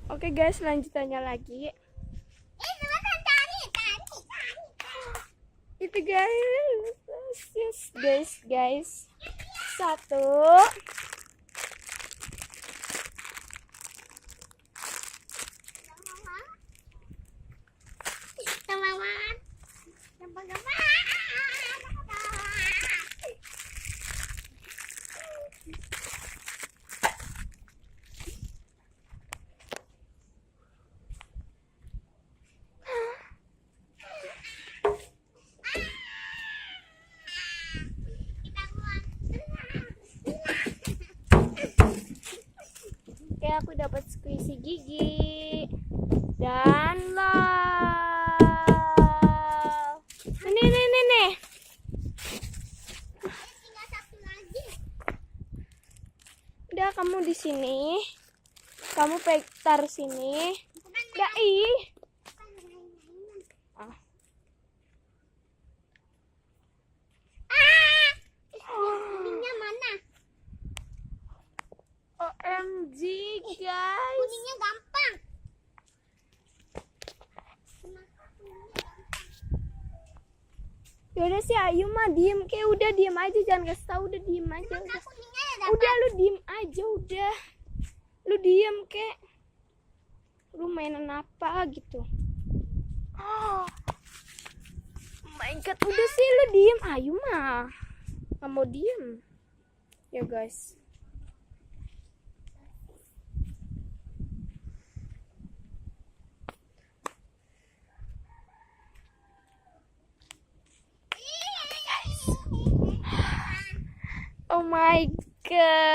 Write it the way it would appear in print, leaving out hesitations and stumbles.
Oke guys, lanjutannya lagi. Itu guys. Satu. Oke, aku dapat squishy gigi dan love. Nih. Tinggal satu lagi. Udah, kamu di sini. Kamu taruh sini. Udah, ih. Kuningnya mana? OMG guys. Kuningnya gampang. Yaudah sih Ayu mah diem, kayak udah diem aja, jangan kasih tahu, udah diem aja. Udah lu diem aja, udah. Lu diem kek. Lu mainan apa gitu. Oh my god, udah sih lu diem, Ayu mah nggak mau diem. Ya guys. Oh my god.